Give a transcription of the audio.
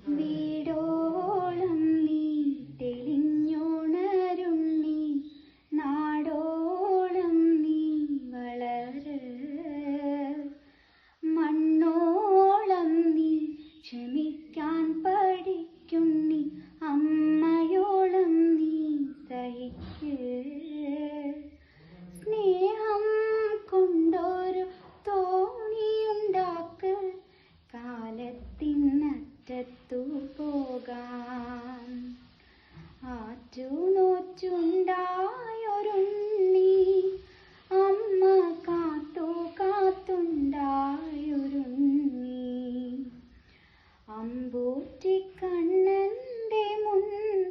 വീടോളം നീ തെളിഞ്ഞുണരുണ്ണി, നാടോളം നീ വളര്, മണ്ണോളം നീ ക്ഷമിക്കാൻ പഠിക്കുന്നി, അമ്മയോളം നീ സഹിക്ക്. സ്നേഹം കൊണ്ടൊരു തോണിയുണ്ടാക്ക്, കാലത്തിനറ്റത്തു പോകാം. ആറ്റുനോറ്റുണ്ടായൊരുണ്ണി, അമ്മ കാത്തു കാത്തുണ്ടായൊരുണ്ണി, അമ്പൂറ്റിക്കണ്ണന്റെ മുന്നിൽ